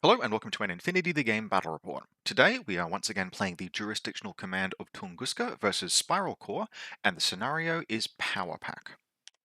Hello and welcome to an Infinity the Game Battle Report. Today we are once again playing the Jurisdictional Command of Tunguska versus Spiral Core, and the scenario is Power Pack.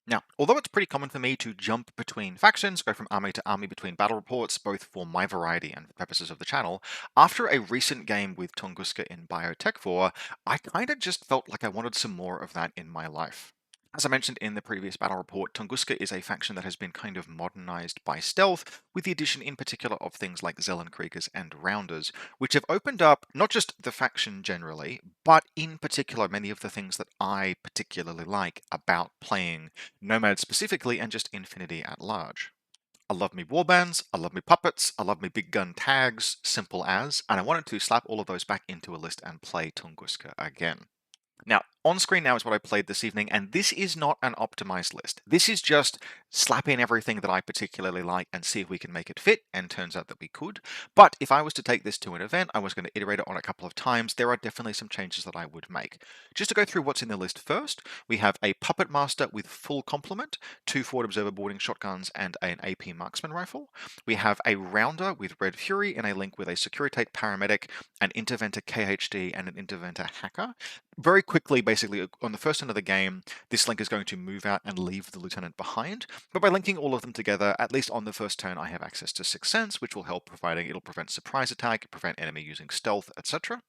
Now, although it's pretty common for me to jump between factions, go from army to army between battle reports, both for my variety and for purposes of the channel, after a recent game with Tunguska in Biotech 4, I kinda just felt like I wanted some more of that in my life. As I mentioned in the previous battle report, Tunguska is a faction that has been kind of modernized by stealth, with the addition in particular of things like Zellenkriegers and Rounders, which have opened up not just the faction generally, but in particular many of the things that I particularly like about playing Nomad specifically and just Infinity at large. I love me warbands, I love me puppets, I love me big gun tags, simple as, and I wanted to slap all of those back into a list and play Tunguska again. Now, on screen now is what I played this evening, and this is not an optimized list. This is just slap in everything that I particularly like and see if we can make it fit, and turns out that we could. But if I was to take this to an event, I was going to iterate it on a couple of times, there are definitely some changes that I would make. Just to go through what's in the list first, we have a Puppet Master with full complement, 2 Forward Observer boarding shotguns, and an AP Marksman rifle. We have a Rounder with Red Fury in a link with a Securitate Paramedic, an Interventor KHD, and an Interventor Hacker. Very quickly, basically, on the first end of the game, this link is going to move out and leave the lieutenant behind. But by linking all of them together, at least on the first turn, I have access to Sixth Sense, which will help, providing it'll prevent surprise attack, prevent enemy using stealth, etc.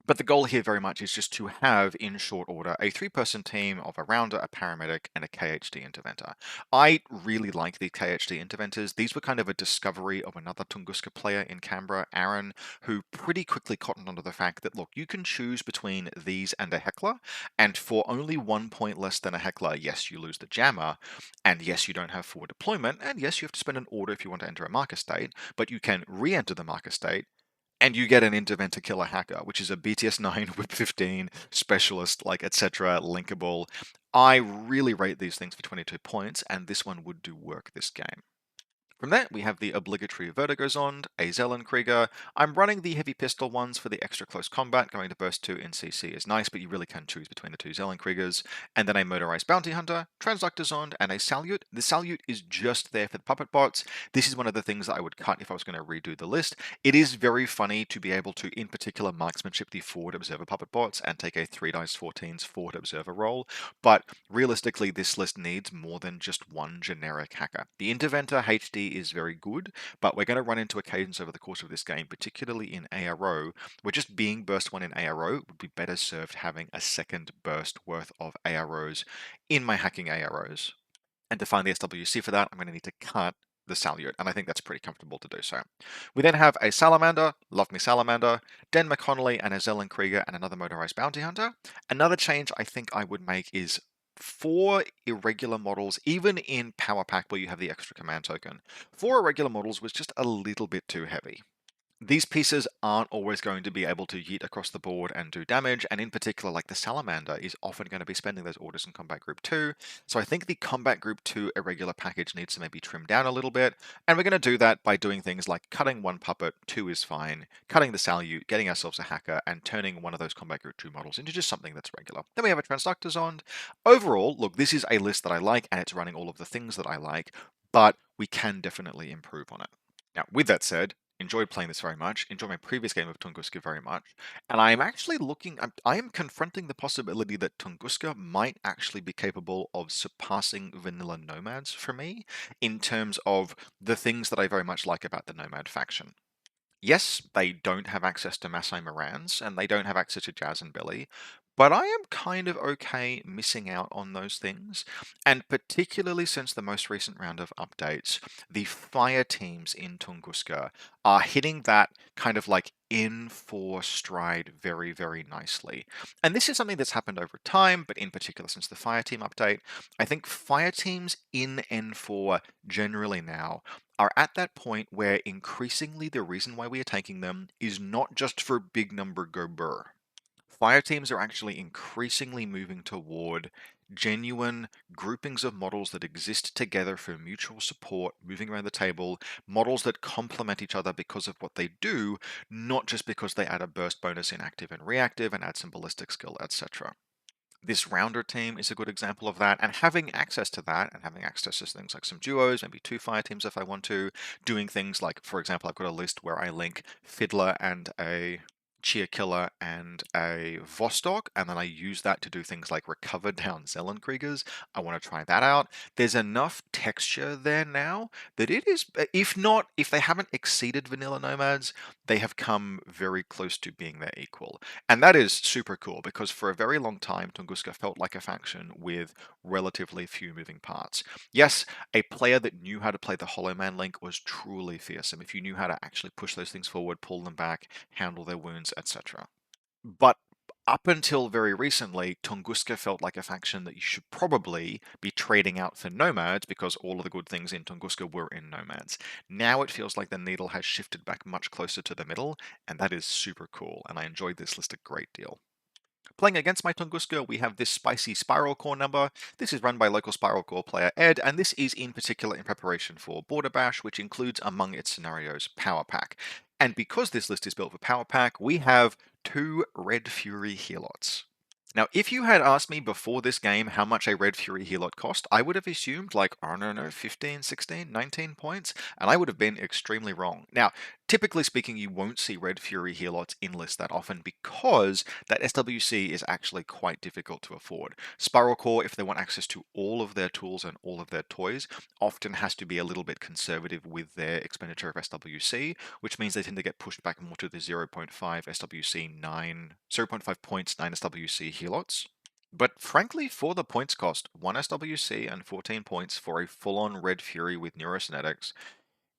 But the goal here very much is just to have, in short order, a 3-person team of a Rounder, a Paramedic, and a KHD Interventor. I really like the KHD Interventors. These were kind of a discovery of another Tunguska player in Canberra, Aaron, who pretty quickly cottoned onto the fact that, look, you can choose between these and a Heckler, and for only 1 point less than a Heckler, yes, you lose the Jammer, and yes, you don't have forward deployment, and yes, you have to spend an order if you want to enter a marker state, but you can re-enter the marker state, and you get an Interventor Killer Hacker, which is a BTS 9, Whip 15, Specialist, like etc., linkable. I really rate these things for 22 points, and this one would do work this game. From there, we have the obligatory Vertigozond, a Zellenkrieger. I'm running the heavy pistol ones for the extra close combat. Going to burst 2 in CC is nice, but you really can choose between the 2 Zellenkriegers. And then a motorized bounty hunter, Transductorzond, and a Salute. The Salute is just there for the puppet bots. This is one of the things that I would cut if I was going to redo the list. It is very funny to be able to, in particular, marksmanship the forward observer puppet bots and take a 3 dice 14's forward observer roll. But realistically, this list needs more than just one generic hacker. The Interventor HD is very good, but we're going to run into occasions over the course of this game, particularly in ARO, where just being burst 1 in ARO would be better served having a second burst worth of AROs in my hacking AROs. And to find the SWC for that, I'm going to need to cut the Salute, and I think that's pretty comfortable to do so. We then have a Salamander, love me Salamander, Den McConnelly, and a Zellenkrieger, and another motorized bounty hunter. Another change I think I would make is 4 irregular models, even in Power Pack where you have the extra command token. 4 irregular models was just a little bit too heavy. These pieces aren't always going to be able to yeet across the board and do damage, and in particular, like the Salamander, is often going to be spending those orders in Combat Group 2, so I think the Combat Group 2 irregular package needs to maybe trim down a little bit, and we're going to do that by doing things like cutting 1 puppet, 2 is fine, cutting the Salute, getting ourselves a hacker, and turning one of those Combat Group 2 models into just something that's regular. Then we have a Transductorzond. Overall, look, this is a list that I like, and it's running all of the things that I like, but we can definitely improve on it. Now, with that said, enjoyed playing this very much, enjoyed my previous game of Tunguska very much, and I am actually I am confronting the possibility that Tunguska might actually be capable of surpassing vanilla Nomads for me, in terms of the things that I very much like about the Nomad faction. Yes, they don't have access to Masai Morans, and they don't have access to Jazz and Belly, but I am kind of okay missing out on those things, and particularly since the most recent round of updates, the fire teams in Tunguska are hitting that kind of like N4 stride very, very nicely. And this is something that's happened over time, but in particular since the fire team update, I think fire teams in N4 generally now are at that point where increasingly the reason why we are taking them is not just for big number go burr. Fire teams are actually increasingly moving toward genuine groupings of models that exist together for mutual support, moving around the table, models that complement each other because of what they do, not just because they add a burst bonus in active and reactive and add some ballistic skill, etc. This rounder team is a good example of that, and having access to that and having access to things like some duos, maybe two fire teams if I want to, doing things like, for example, I've got a list where I link Fiddler and a Cheer Killer and a Vostok, and then I use that to do things like recover down Zellenkriegers. I want to try that out. There's enough texture there now that it is, if not, if they haven't exceeded Vanilla Nomads, they have come very close to being their equal. And that is super cool because for a very long time, Tunguska felt like a faction with relatively few moving parts. Yes, a player that knew how to play the Hollow Man Link was truly fearsome if you knew how to actually push those things forward, pull them back, handle their wounds, etc. But up until very recently, Tunguska felt like a faction that you should probably be trading out for Nomads because all of the good things in Tunguska were in Nomads. Now it feels like the needle has shifted back much closer to the middle, and that is super cool, and I enjoyed this list a great deal. Playing against my Tunguska, we have this spicy Spiral Core number. This is run by local Spiral Core player Ed, and this is in particular in preparation for Border Bash, which includes among its scenarios Power Pack. And because this list is built for Power Pack, we have two Red Fury Helots. Now, if you had asked me before this game how much a Red Fury Helot cost, I would have assumed like, I don't know, 15, 16, 19 points, and I would have been extremely wrong. Now, typically speaking, you won't see Red Fury Helots in lists that often because that SWC is actually quite difficult to afford. Spiral Core, if they want access to all of their tools and all of their toys, often has to be a little bit conservative with their expenditure of SWC, which means they tend to get pushed back more to the 0.5 SWC 9, 0.5 points 9 SWC helots. But frankly, for the points cost, 1 SWC and 14 points for a full-on Red Fury with Neurocynetics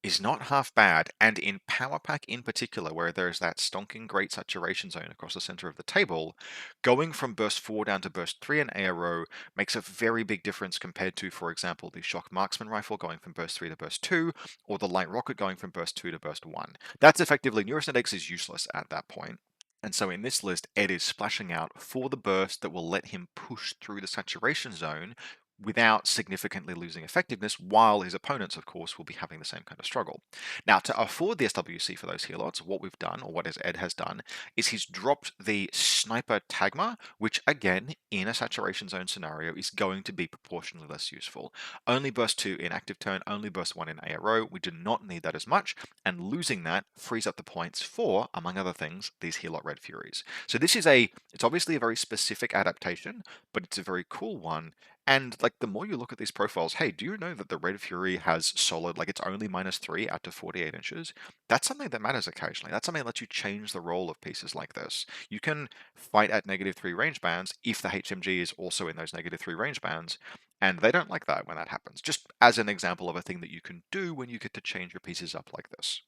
is not half bad, and in Power Pack in particular, where there's that stonking great saturation zone across the center of the table, going from burst 4 down to burst 3 in ARO makes a very big difference compared to, for example, the Shock Marksman Rifle going from burst 3 to burst 2, or the Light Rocket going from burst 2 to burst 1. That's effectively, Neurosynetics is useless at that point. And so in this list, Ed is splashing out for the burst that will let him push through the saturation zone without significantly losing effectiveness, while his opponents, of course, will be having the same kind of struggle. Now, to afford the SWC for those helots, what we've done, or what Ed has done, is he's dropped the Sniper Tagma, which, again, in a saturation zone scenario, is going to be proportionally less useful. Only burst 2 in active turn, only burst 1 in ARO, we do not need that as much, and losing that frees up the points for, among other things, these Helot Red Furies. So this is it's obviously a very specific adaptation, but it's a very cool one. And like the more you look at these profiles, hey, do you know that the Red Fury has solid, like it's only -3 out to 48 inches? That's something that matters occasionally. That's something that lets you change the role of pieces like this. You can fight at -3 range bands if the HMG is also in those -3 range bands, and they don't like that when that happens. Just as an example of a thing that you can do when you get to change your pieces up like this.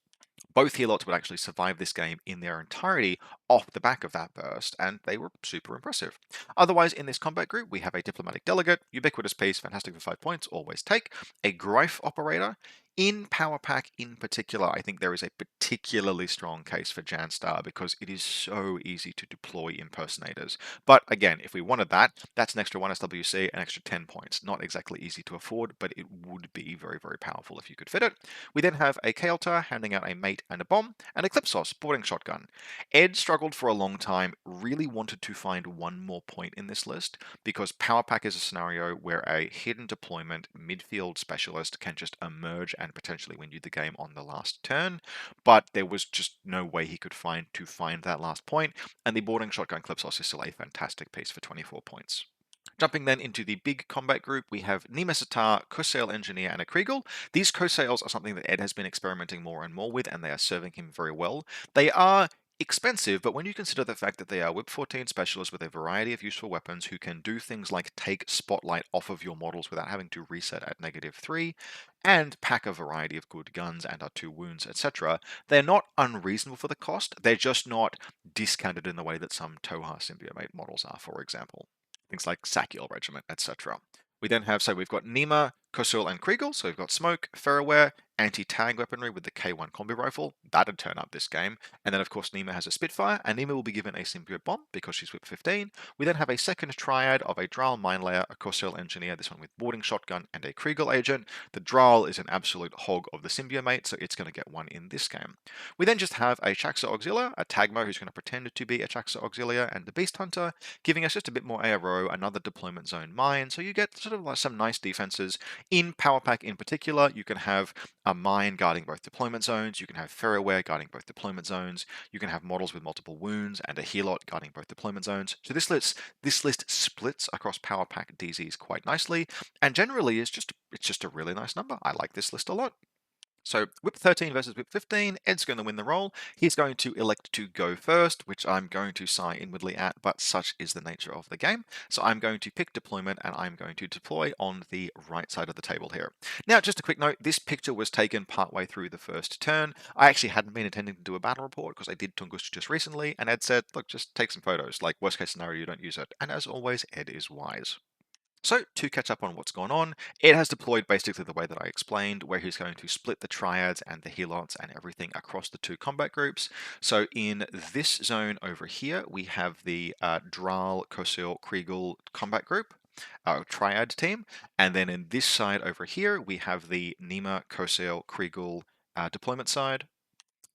Both helots would actually survive this game in their entirety off the back of that burst, and they were super impressive. Otherwise, in this combat group, we have a Diplomatic Delegate, Ubiquitous Piece, fantastic for 5 points, always take, a Greif Operator. In Power Pack in particular, I think there is a particularly strong case for Janstar because it is so easy to deploy impersonators. But again, if we wanted that, that's an extra 1 SWC, an extra 10 points. Not exactly easy to afford, but it would be very, very powerful if you could fit it. We then have a Kael'thas handing out a mate and a bomb, and a Clipsos boarding shotgun. Ed struggled for a long time, really wanted to find one more point in this list, because Power Pack is a scenario where a hidden deployment midfield specialist can just emerge and potentially win you the game on the last turn, but there was just no way he could find that last point, and the boarding shotgun Clipsos is still a fantastic piece for 24 points. Jumping then into the big combat group, we have Nima Satar, Kosail Engineer, and a Kriegel. These Kosails are something that Ed has been experimenting more and more with, and they are serving him very well. They are expensive, but when you consider the fact that they are Whip 14 specialists with a variety of useful weapons who can do things like take spotlight off of your models without having to reset at -3, and pack a variety of good guns and are 2 wounds, etc., they're not unreasonable for the cost, they're just not discounted in the way that some Toha Symbiomate models are, for example. Things like Sakiel Regiment, etc. We then have, so we've got Nima, Kosul, and Kriegel, so we've got Smoke, Ferroware, anti-tag weaponry with the K1 combi rifle. That'd turn up this game. And then, of course, Nima has a Spitfire, and Nima will be given a symbiote bomb because she's whip 15. We then have a second triad of a Drow mine layer, a Corsair engineer, this one with boarding shotgun, and a Kriegel agent. The Drow is an absolute hog of the symbiote, so it's going to get one in this game. We then just have a Chaxa Auxilia, a Tagmo who's going to pretend to be a Chaxa Auxilia, and the Beast Hunter, giving us just a bit more ARO, another deployment zone mine. So you get sort of like some nice defenses. In Power Pack in particular, you can have a mine guarding both deployment zones, you can have Ferroware guarding both deployment zones, you can have models with multiple wounds, and a Helot guarding both deployment zones. So this list splits across Power Pack DZs quite nicely, and generally it's just a really nice number. I like this list a lot. So whip 13 versus whip 15, Ed's going to win the roll. He's going to elect to go first, which I'm going to sigh inwardly at, but such is the nature of the game. So I'm going to pick deployment, and I'm going to deploy on the right side of the table here. Now, just a quick note, this picture was taken partway through the first turn. I actually hadn't been intending to do a battle report because I did Tunguska just recently, and Ed said, look, just take some photos. Like, worst case scenario, you don't use it. And as always, Ed is wise. So, to catch up on what's gone on, it has deployed basically the way that I explained, where he's going to split the triads and the helots and everything across the two combat groups. So, in this zone over here, we have the Dral, Kosil, Kriegel combat group. Triad team, and then in this side over here we have the Nima, Kosil, Kriegel deployment side.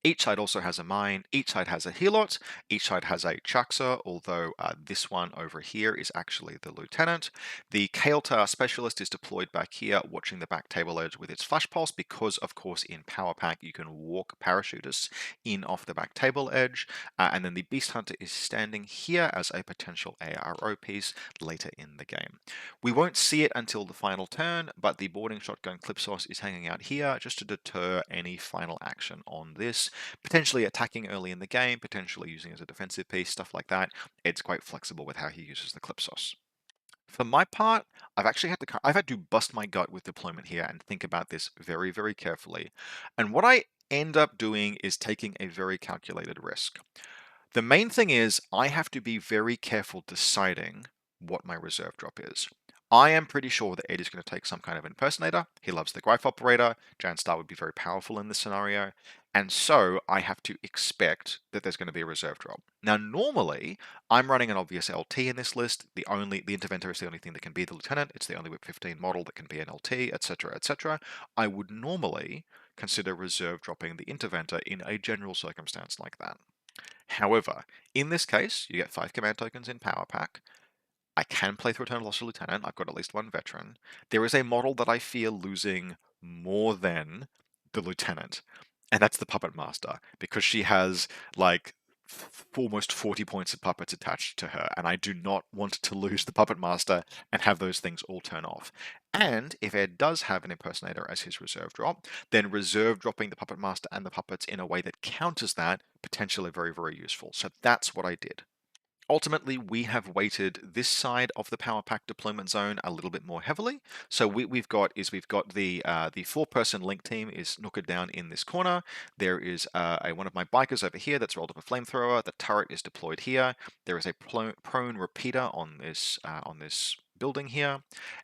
Each side also has a mine, each side has a helot, each side has a Chaxa, although this one over here is actually the lieutenant. The Kael'thar specialist is deployed back here, watching the back table edge with its flash pulse, because of course in Power Pack you can walk parachutists in off the back table edge, and then the Beast Hunter is standing here as a potential ARO piece later in the game. We won't see it until the final turn, but the boarding shotgun Clipsos is hanging out here just to deter any final action on this. Potentially attacking early in the game, potentially using as a defensive piece, stuff like that. Ed's quite flexible with how he uses the Clipsos. For my part, I've had to bust my gut with deployment here and think about this very, very carefully. And what I end up doing is taking a very calculated risk. The main thing is I have to be very careful deciding what my reserve drop is. I am pretty sure that Ed is going to take some kind of impersonator. He loves the Greif operator. Jan Star would be very powerful in this scenario. And so I have to expect that there's going to be a reserve drop. Now, normally, I'm running an obvious LT in this list. The Interventor is the only thing that can be the Lieutenant. It's the only Whip 15 model that can be an LT, etc., etc. I would normally consider reserve dropping the Interventor in a general circumstance like that. However, in this case, you get 5 command tokens in Power Pack. I can play through Eternal Lost Lieutenant. I've got at least one veteran. There is a model that I fear losing more than the Lieutenant, and that's the Puppet Master, because she has like almost 40 points of puppets attached to her, and I do not want to lose the Puppet Master and have those things all turn off. And if Ed does have an impersonator as his reserve drop, then reserve dropping the Puppet Master and the puppets in a way that counters that, potentially very, very useful. So that's what I did. Ultimately, we have weighted this side of the Power Pack deployment zone a little bit more heavily. So we've got the 4-person link team is knockered down in this corner. There is one of my bikers over here that's rolled up a flamethrower. The turret is deployed here. There is a prone repeater on this building here,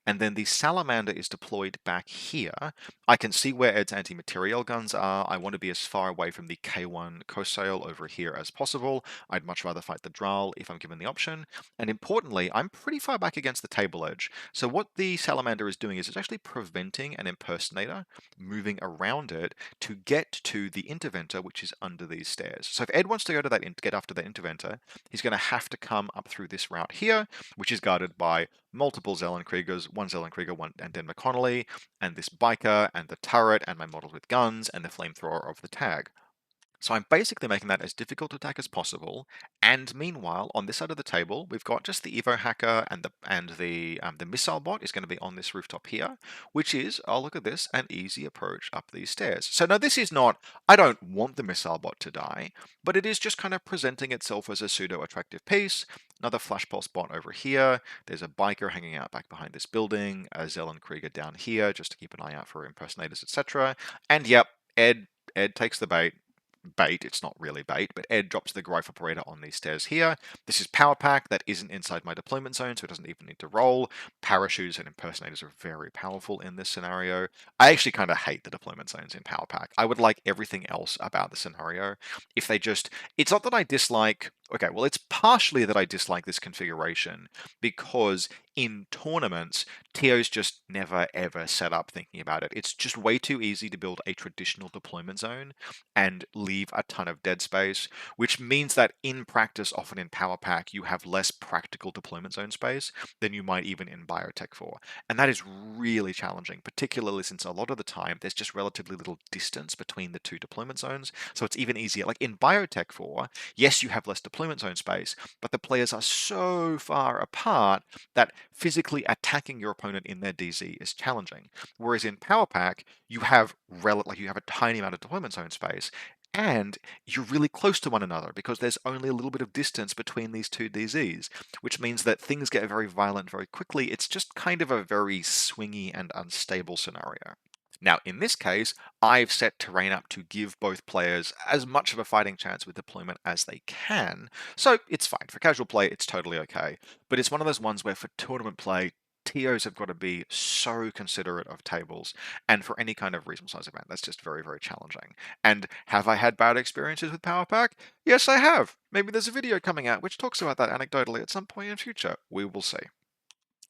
and then the salamander is deployed back here. I can see where Ed's anti-material guns are. I want to be as far away from the K1 Kosail over here as possible. I'd much rather fight the Dral if I'm given the option. And importantly, I'm pretty far back against the table edge. So what the salamander is doing is it's actually preventing an impersonator moving around it to get to the interventor, which is under these stairs. So if Ed wants to go to that get after that interventor, he's going to have to come up through this route here, which is guarded by multiple Zellenkriegers, one Zellenkrieger, one and then McConnelly, and this biker, and the turret, and my models with guns, and the flamethrower of the tag. So I'm basically making that as difficult to attack as possible. And meanwhile, on this side of the table, we've got just the Evo hacker and the missile bot is going to be on this rooftop here, which is, oh look at this, an easy approach up these stairs. So now this is not, I don't want the missile bot to die, but it is just kind of presenting itself as a pseudo attractive piece. Another flash pulse bot over here. There's a biker hanging out back behind this building. A Zellenkrieger down here, just to keep an eye out for impersonators, etc. And yep, Ed takes the bait. bait. It's not really bait, but Ed drops the Greif operator on these stairs here. This is Power Pack. That isn't inside my deployment zone, so it doesn't even need to roll. Parachutes and impersonators are very powerful in this scenario. I actually kind of hate the deployment zones in Power Pack. I would like everything else about the scenario if they just... It's not that I dislike... Okay, well, it's partially that I dislike this configuration because in tournaments, TO's just never ever set up thinking about it. It's just way too easy to build a traditional deployment zone and leave a ton of dead space, which means that in practice, often in Power Pack, you have less practical deployment zone space than you might even in Biotech 4. And that is really challenging, particularly since a lot of the time there's just relatively little distance between the two deployment zones. So it's even easier. Like in Biotech 4, yes, you have less deployment zone space, but the players are so far apart that physically attacking your opponent in their DZ is challenging. Whereas in Power Pack, you have you have a tiny amount of deployment zone space, and you're really close to one another because there's only a little bit of distance between these two DZs, which means that things get very violent very quickly. It's just kind of a very swingy and unstable scenario. Now, in this case, I've set terrain up to give both players as much of a fighting chance with deployment as they can, so it's fine. For casual play, it's totally okay. But it's one of those ones where for tournament play, TOs have got to be so considerate of tables, and for any kind of reasonable size event, that's just very, very challenging. And have I had bad experiences with Power Pack? Yes, I have. Maybe there's a video coming out which talks about that anecdotally at some point in future. We will see.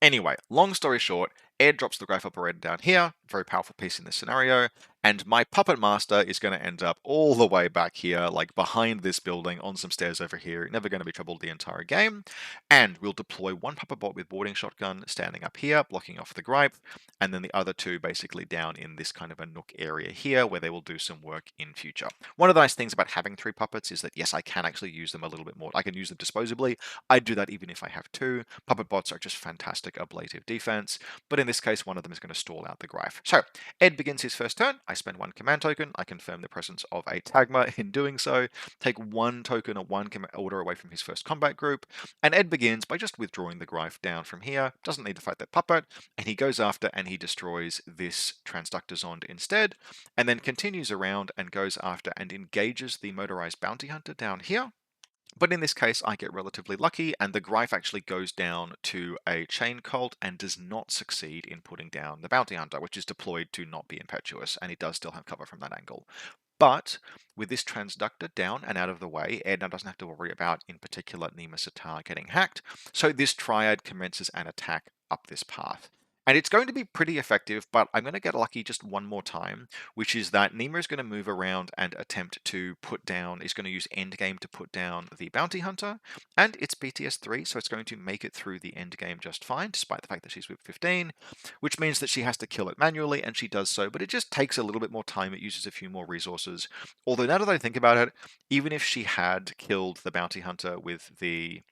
Anyway, long story short, Ed drops the Greif operator down here, very powerful piece in this scenario, and my Puppet Master is going to end up all the way back here, like behind this building, on some stairs over here, never going to be troubled the entire game, and we'll deploy one Puppet Bot with Boarding Shotgun standing up here, blocking off the Greif, and then the other two basically down in this kind of a nook area here, where they will do some work in future. One of the nice things about having 3 puppets is that, yes, I can actually use them a little bit more. I can use them disposably. I'd do that even if I have 2. Puppet Bots are just fantastic ablative defense, but in this case, one of them is going to stall out the Greif. So, Ed begins his first turn. I spend 1 command token. I confirm the presence of a Tagma in doing so. Take 1 token or 1 order away from his first combat group. And Ed begins by just withdrawing the Greif down from here. Doesn't need to fight that puppet. And he goes after and he destroys this Transductor Zond instead. And then continues around and goes after and engages the Motorized Bounty Hunter down here. But in this case, I get relatively lucky, and the Greif actually goes down to a Chain Cult and does not succeed in putting down the Bounty Hunter, which is deployed to not be impetuous, and he does still have cover from that angle. But with this Transductor down and out of the way, Ed now doesn't have to worry about, in particular, Nima Sitar getting hacked, so this Triad commences an attack up this path. And it's going to be pretty effective, but I'm going to get lucky just one more time, which is that Nima is going to move around and attempt to put down, is going to use Endgame to put down the Bounty Hunter, and it's BTS 3, so it's going to make it through the Endgame just fine, despite the fact that she's with 15, which means that she has to kill it manually, and she does so, but it just takes a little bit more time, it uses a few more resources. Although now that I think about it, even if she had killed the Bounty Hunter with the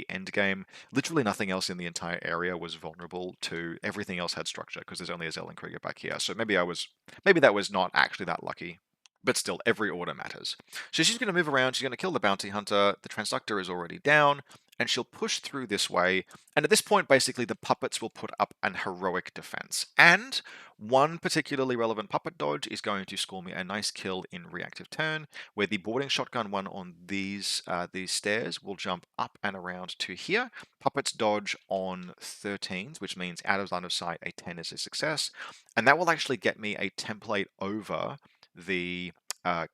end game, literally nothing else in the entire area was vulnerable to... Everything else had structure because there's only a Zell and Krieger back here. So maybe that was not actually that lucky. But still, every order matters. So she's going to move around, she's going to kill the Bounty Hunter, the Transductor is already down, and she'll push through this way, and at this point, basically, the puppets will put up an heroic defense. And one particularly relevant puppet dodge is going to score me a nice kill in reactive turn, where the Boarding Shotgun one on these stairs will jump up and around to here. Puppets dodge on 13s, which means out of line of sight, a 10 is a success, and that will actually get me a template over the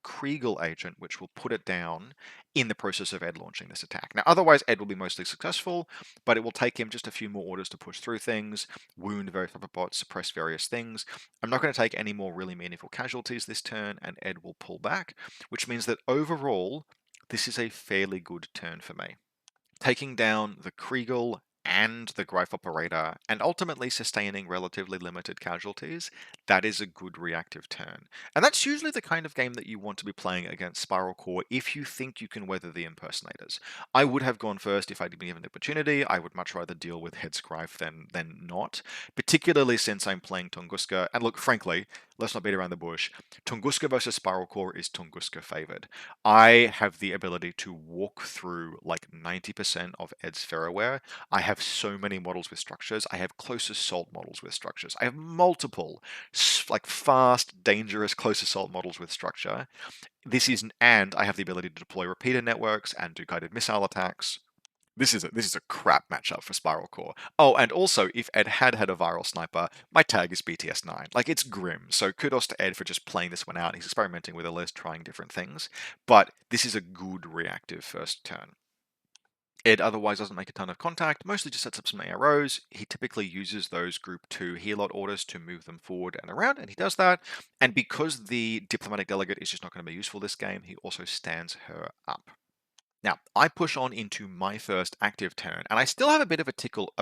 Kriegel agent, which will put it down in the process of Ed launching this attack. Now, otherwise, Ed will be mostly successful, but it will take him just a few more orders to push through things, wound various puppet bots, suppress various things. I'm not going to take any more really meaningful casualties this turn, and Ed will pull back, which means that overall, this is a fairly good turn for me. Taking down the Kriegel and the Greif operator, and ultimately sustaining relatively limited casualties, that is a good reactive turn. And that's usually the kind of game that you want to be playing against Spiral Core if you think you can weather the impersonators. I would have gone first if I'd been given the opportunity. I would much rather deal with Heads Greif than not, particularly since I'm playing Tunguska. And look, frankly, let's not beat around the bush. Tunguska versus Spiral Core is Tunguska favored. I have the ability to walk through like 90% of Ed's Ferroware. I have so many models with structures. I have close assault models with structures. I have multiple like fast, dangerous close assault models with structure. And I have the ability to deploy repeater networks and do guided missile attacks. This is a crap matchup for Spiral Core. Oh, and also, if Ed had a viral sniper, my tag is BTS9. Like, it's grim. So kudos to Ed for just playing this one out. He's experimenting with a list, trying different things. But this is a good reactive first turn. Ed otherwise doesn't make a ton of contact, mostly just sets up some arrows. He typically uses those group 2 healot orders to move them forward and around, and he does that. And because the diplomatic delegate is just not going to be useful this game, he also stands her up. Now, I push on into my first active turn, and I still have a bit of a pickle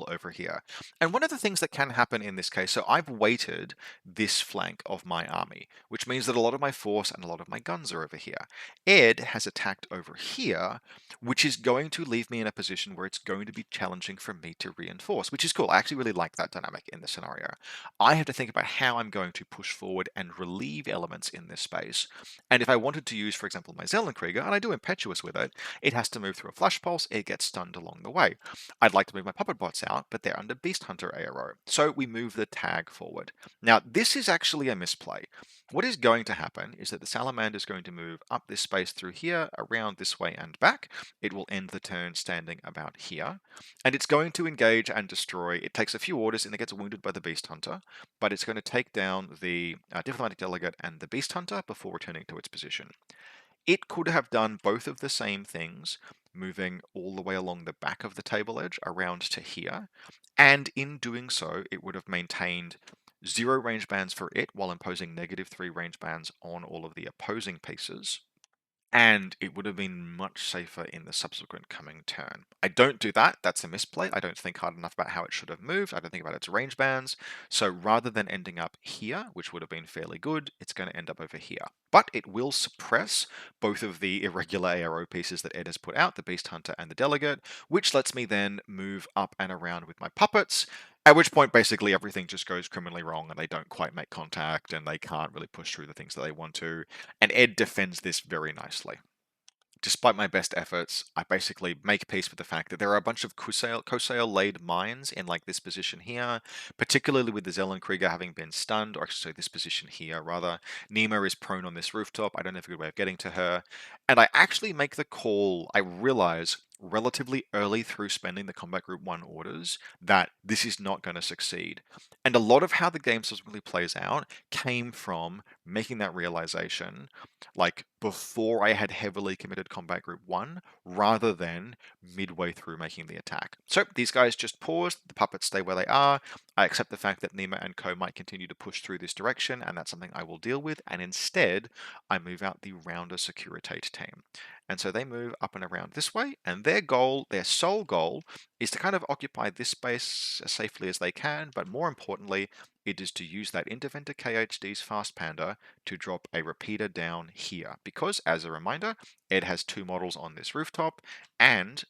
over here. And one of the things that can happen in this case, so I've weighted this flank of my army, which means that a lot of my force and a lot of my guns are over here. Ed has attacked over here, which is going to leave me in a position where it's going to be challenging for me to reinforce, which is cool. I actually really like that dynamic in this scenario. I have to think about how I'm going to push forward and relieve elements in this space. And if I wanted to use, for example, my Zellenkrieger, and I do Impetuous with it, it has to move through a Flash Pulse, it gets stunned along the way. I'd like to move my Puppet Bots out, but they're under Beast Hunter ARO, so we move the tag forward. Now, this is actually a misplay. What is going to happen is that the Salamander is going to move up this space through here, around this way and back. It will end the turn standing about here, and it's going to engage and destroy. It takes a few orders and it gets wounded by the Beast Hunter, but it's going to take down the Diplomatic Delegate and the Beast Hunter before returning to its position. It could have done both of the same things, moving all the way along the back of the table edge around to here, and in doing so, it would have maintained 0 range bands for it while imposing -3 range bands on all of the opposing pieces. And it would have been much safer in the subsequent coming turn. I don't do that. That's a misplay. I don't think hard enough about how it should have moved. I don't think about its range bands. So rather than ending up here, which would have been fairly good, it's going to end up over here. But it will suppress both of the irregular ARO pieces that Ed has put out, the Beast Hunter and the Delegate, which lets me then move up and around with my puppets. At which point, basically, everything just goes criminally wrong and they don't quite make contact and they can't really push through the things that they want to. And Ed defends this very nicely. Despite my best efforts, I basically make peace with the fact that there are a bunch of Kosale laid mines in like this position here, particularly with the Zellenkrieger having been stunned, or actually this position here rather. Nima is prone on this rooftop. I don't have a good way of getting to her. And I actually make the call, I realize relatively early through spending the Combat Group 1 orders that this is not going to succeed. And a lot of how the game subsequently plays out came from making that realization like before I had heavily committed Combat Group 1 rather than midway through making the attack. So these guys just pause, the puppets stay where they are. I accept the fact that Nima and Co might continue to push through this direction, and that's something I will deal with, and instead I move out the Rounder Securitate team. And so they move up and around this way, and their goal, their sole goal, is to kind of occupy this space as safely as they can, but more importantly, it is to use that Interventor KHD's Fast Panda to drop a repeater down here. Because, as a reminder, Ed has 2 models on this rooftop, and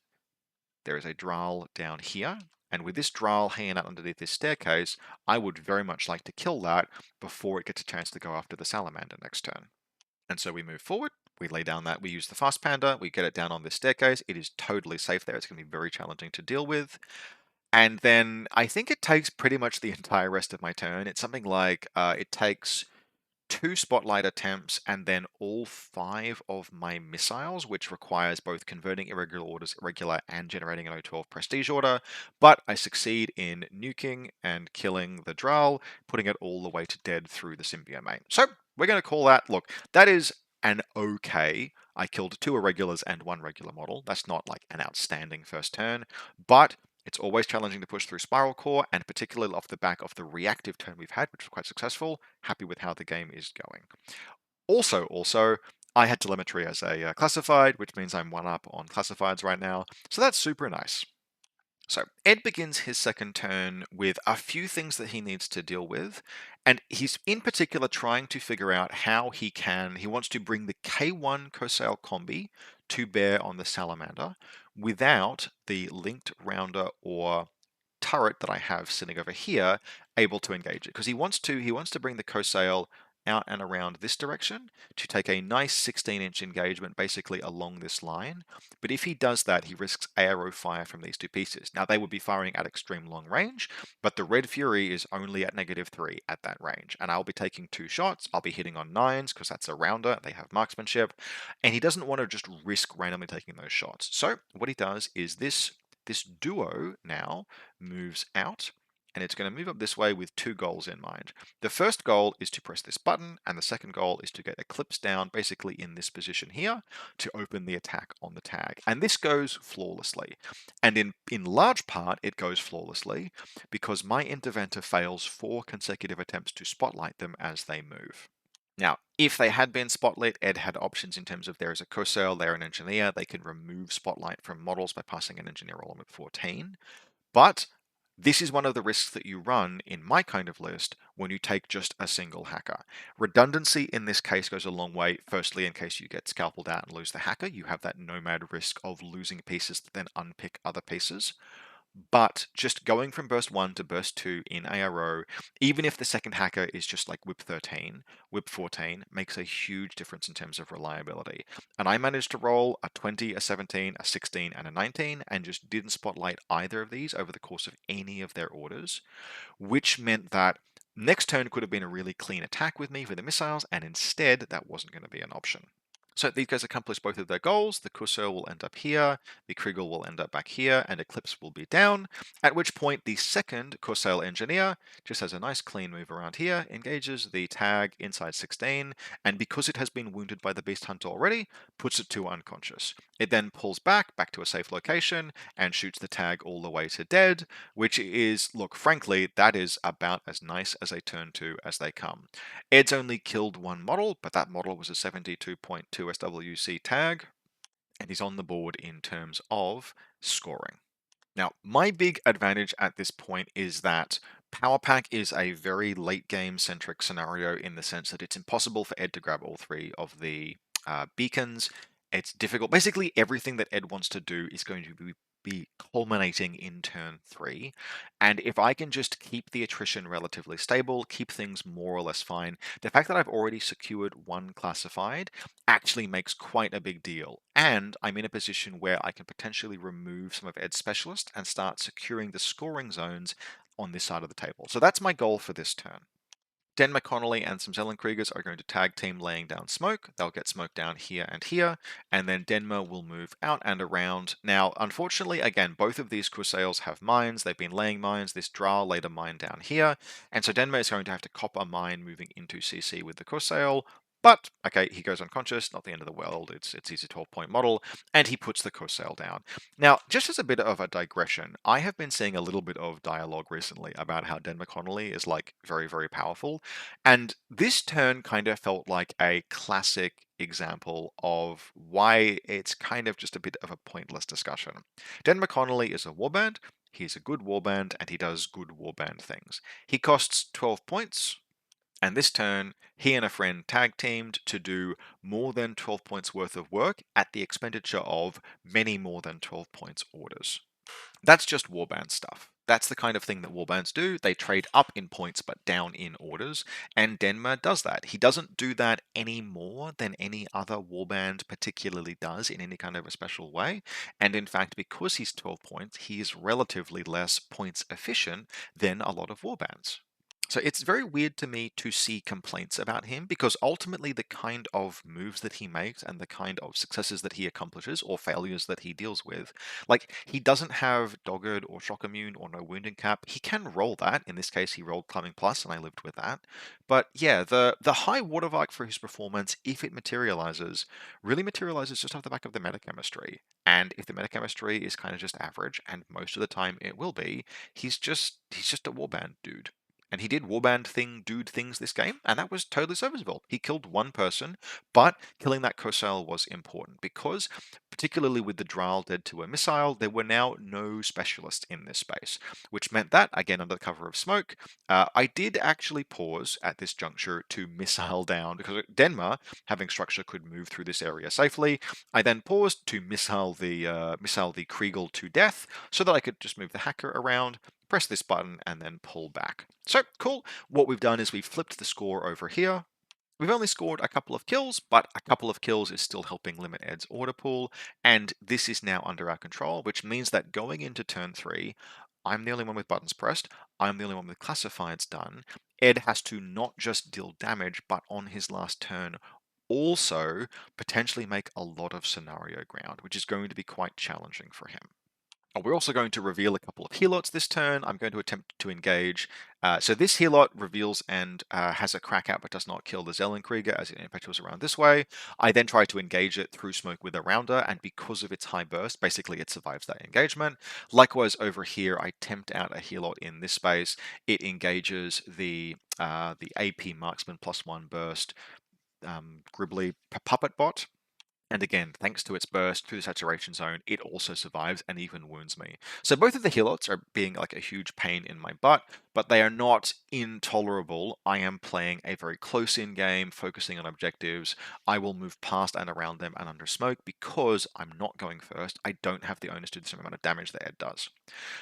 there is a Dral down here. And with this Dral hanging out underneath this staircase, I would very much like to kill that before it gets a chance to go after the Salamander next turn. And so we move forward. We lay down that, we use the Fast Panda, we get it down on this staircase. It is totally safe there. It's going to be very challenging to deal with. And then I think it takes pretty much the entire rest of my turn. It's something like it takes 2 spotlight attempts and then all 5 of my missiles, which requires both converting irregular orders irregular and generating an O12 prestige order. But I succeed in nuking and killing the Dral, putting it all the way to dead through the Symbiomate. So we're going to call that, look, that is an okay. I killed 2 irregulars and 1 regular model. That's not like an outstanding first turn, but it's always challenging to push through Spiral Core, and particularly off the back of the reactive turn we've had, which was quite successful. Happy with how the game is going. Also, I had telemetry as a classified, which means I'm 1 up on classifieds right now, so that's super nice. So Ed begins his second turn with a few things that he needs to deal with, and he's in particular trying to figure out how he wants to bring the K1 Kosale combi to bear on the Salamander without the linked rounder or turret that I have sitting over here able to engage it because he wants to bring the co-sail out and around this direction to take a nice 16-inch engagement basically along this line. But if he does that, he risks ARO fire from these two pieces. Now they would be firing at extreme long range, but the Red Fury is only at -3 at that range, and I'll be taking 2 shots. I'll be hitting on 9s because that's a rounder. They have marksmanship, and he doesn't want to just risk randomly taking those shots. So what he does is this duo now moves out, and it's going to move up this way with 2 goals in mind. The first goal is to press this button, and the second goal is to get Eclipse down basically in this position here to open the attack on the tag. And this goes flawlessly. And in large part, it goes flawlessly because my Interventor fails 4 consecutive attempts to spotlight them as they move. Now, if they had been spotlit, Ed had options in terms of there is a co-sail, they're an engineer, they can remove spotlight from models by passing an engineer roll with 14. But this is one of the risks that you run in my kind of list when you take just a single hacker. Redundancy in this case goes a long way. Firstly, in case you get scalpeled out and lose the hacker, you have that nomad risk of losing pieces to then unpick other pieces. But just going from burst 1 to burst 2 in ARO, even if the second hacker is just like whip 13, whip 14, makes a huge difference in terms of reliability. And I managed to roll a 20, a 17, a 16, and a 19, and just didn't spotlight either of these over the course of any of their orders, which meant that next turn could have been a really clean attack with me for the missiles, and instead that wasn't going to be an option. So these guys accomplish both of their goals. The Kuso will end up here, the Kriegel will end up back here, and Eclipse will be down, at which point the second Corsair Engineer just has a nice clean move around here, engages the tag inside 16, and because it has been wounded by the Beast Hunter already, puts it to unconscious. It then pulls back to a safe location, and shoots the tag all the way to dead, which is, look, frankly, that is about as nice as a turn 2 as they come. Ed's only killed 1 model, but that model was a 72.2 SWC tag, and he's on the board in terms of scoring. Now, my big advantage at this point is that Power Pack is a very late game centric scenario in the sense that it's impossible for Ed to grab all 3 of the beacons. It's difficult. Basically, everything that Ed wants to do is going to be culminating in turn 3. And if I can just keep the attrition relatively stable, keep things more or less fine, the fact that I've already secured 1 classified actually makes quite a big deal. And I'm in a position where I can potentially remove some of Ed's specialists and start securing the scoring zones on this side of the table. So that's my goal for this turn. Den McConnelly and some Zellenkriegers are going to tag team laying down smoke. They'll get smoke down here, and then Denma will move out and around. Now, unfortunately, again, both of these Crusails have mines. They've been laying mines. This Drow laid a mine down here, and so Denma is going to have to cop a mine moving into CC with the Crusail. But, okay, he goes unconscious, not the end of the world, it's his 12-point model, and he puts the Corsair down. Now, just as a bit of a digression, I have been seeing a little bit of dialogue recently about how Den McConnelly is, like, very, very powerful, and this turn kind of felt like a classic example of why it's kind of just a bit of a pointless discussion. Den McConnelly is a warband, he's a good warband, and he does good warband things. He costs 12 points, and this turn, he and a friend tag teamed to do more than 12 points worth of work at the expenditure of many more than 12 points orders. That's just warband stuff. That's the kind of thing that warbands do. They trade up in points but down in orders, and Denma does that. He doesn't do that any more than any other warband particularly does in any kind of a special way, and in fact, because he's 12 points, he is relatively less points efficient than a lot of warbands. So it's very weird to me to see complaints about him because ultimately the kind of moves that he makes and the kind of successes that he accomplishes or failures that he deals with, like he doesn't have dogged or shock immune or no wounding cap. He can roll that. In this case, he rolled climbing plus and I lived with that. But yeah, the high watermark for his performance, if it materializes, really materializes just off the back of the metachemistry. And if the metachemistry is kind of just average, and most of the time it will be, he's just a warband dude. And he did warband dude things this game, and that was totally serviceable. He killed 1 person, but killing that Kosail was important because, particularly with the Drow dead to a missile, there were now no specialists in this space, which meant that, again, under the cover of smoke, I did actually pause at this juncture to missile down because Denma, having structure, could move through this area safely. I then paused to missile the Kriegel to death so that I could just move the hacker around. press this button, and then pull back. So cool. What we've done is we've flipped the score over here. We've only scored a couple of kills, but a couple of kills is still helping limit Ed's order pool, and this is now under our control, which means that going into turn 3, I'm the only one with buttons pressed, I'm the only one with classifieds done. Ed has to not just deal damage, but on his last turn, also potentially make a lot of scenario ground, which is going to be quite challenging for him. We're also going to reveal a couple of helots this turn. I'm going to attempt to engage. So this helot reveals and has a crack out but does not kill the Zellenkrieger as it impetuous around this way. I then try to engage it through smoke with a rounder, and because of its high burst, basically it survives that engagement. Likewise over here, I tempt out a helot in this space. It engages the AP marksman +1 burst Gribbly puppet bot. And again, thanks to its burst through the saturation zone, it also survives and even wounds me. So both of the helots are being like a huge pain in my butt, but they are not intolerable. I am playing a very close-in game, focusing on objectives. I will move past and around them and under smoke because I'm not going first. I don't have the onus to do the same amount of damage that Ed does.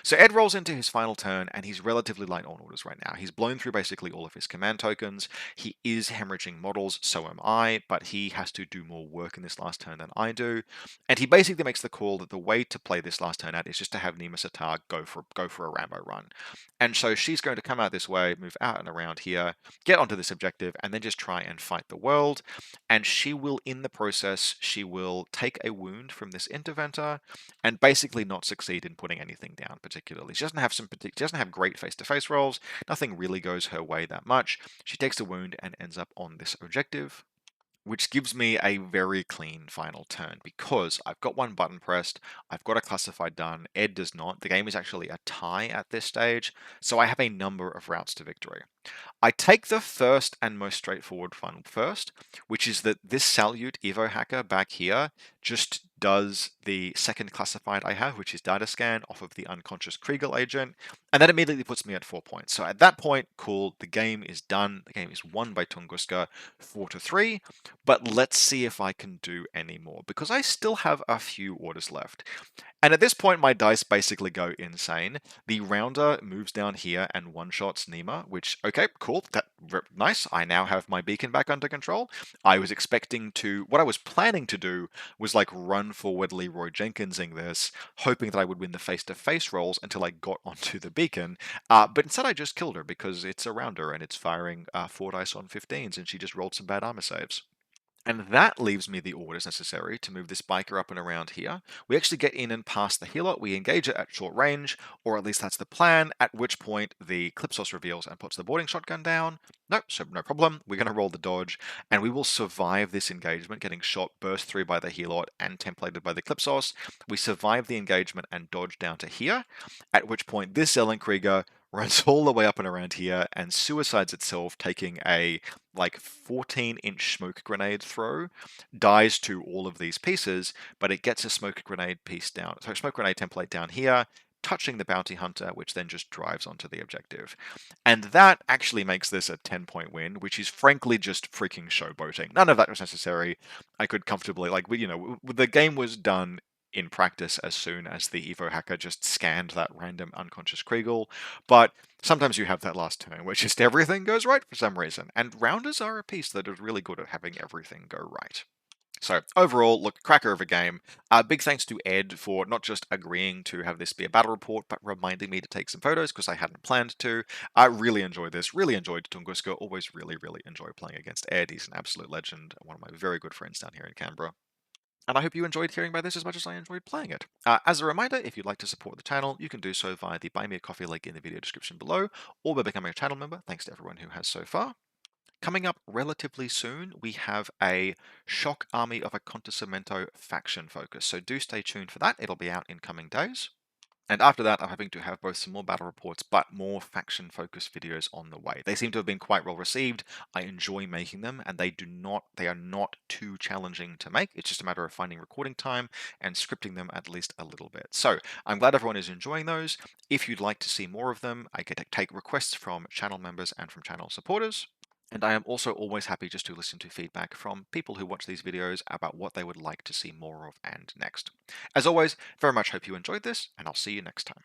So Ed rolls into his final turn, and he's relatively light on orders right now. He's blown through basically all of his command tokens. He is hemorrhaging models, so am I, but he has to do more work in this last turn than I do. And he basically makes the call that the way to play this last turn out is just to have Nima Satar go for a Rambo run. And so she's going to come out this way, move out and around here, get onto this objective, and then just try and fight the world. And she will, in the process, she will take a wound from this interventor and basically not succeed in putting anything down particularly. She doesn't have great face-to-face rolls. Nothing really goes her way that much. She takes a wound and ends up on this objective, which gives me a very clean final turn because I've got one button pressed, I've got a classified done, Ed does not. The game is actually a tie at this stage, so I have a number of routes to victory. I take the first and most straightforward one first, which is that this Salute Evo hacker back here just does the second classified I have, which is data scan off of the unconscious Kriegel agent, and that immediately puts me at 4 points. So at that point, cool, the game is done. The game is won by Tunguska 4-3, but let's see if I can do any more, because I still have a few orders left. And at this point, my dice basically go insane. The rounder moves down here and one-shots Nima, which, okay, cool, nice. I now have my beacon back under control. I was expecting to, what I was planning to do was like run forward Leroy Jenkinsing this, hoping that I would win the face-to-face rolls until I got onto the beacon. But instead I just killed her because it's a rounder and it's firing 4 dice on 15s and she just rolled some bad armor saves. And that leaves me the orders necessary to move this biker up and around here. We actually get in and past the helot, we engage it at short range, or at least that's the plan, at which point the Clipsos reveals and puts the boarding shotgun down. No, so no problem, we're going to roll the dodge, and we will survive this engagement, getting shot burst through by the helot and templated by the Clipsos. We survive the engagement and dodge down to here, at which point this Zellenkrieger runs all the way up and around here and suicides itself, taking a like 14-inch smoke grenade throw, dies to all of these pieces, but it gets a smoke grenade piece down, so smoke grenade template down here, touching the bounty hunter, which then just drives onto the objective. And that actually makes this a 10-point win, which is frankly just freaking showboating. None of that was necessary. I could comfortably, like, the game was done in practice as soon as the Evo hacker just scanned that random unconscious Kriegel, but sometimes you have that last turn where just everything goes right for some reason, and rounders are a piece that is really good at having everything go right. So overall, look, cracker of a game. Big thanks to Ed for not just agreeing to have this be a battle report, but reminding me to take some photos because I hadn't planned to. I really enjoyed this, really enjoyed Tunguska, always really, really enjoy playing against Ed. He's an absolute legend, one of my very good friends down here in Canberra. And I hope you enjoyed hearing about this as much as I enjoyed playing it. As a reminder, if you'd like to support the channel, you can do so via the Buy Me a Coffee link in the video description below, or by becoming a channel member, thanks to everyone who has so far. Coming up relatively soon, we have a Shock Army of Acontecimento faction focus, so do stay tuned for that, it'll be out in coming days. And after that, I'm hoping to have both some more battle reports, but more faction-focused videos on the way. They seem to have been quite well received. I enjoy making them, and they are not too challenging to make. It's just a matter of finding recording time and scripting them at least a little bit. So I'm glad everyone is enjoying those. If you'd like to see more of them, I can take requests from channel members and from channel supporters. And I am also always happy just to listen to feedback from people who watch these videos about what they would like to see more of and next. As always, very much hope you enjoyed this, and I'll see you next time.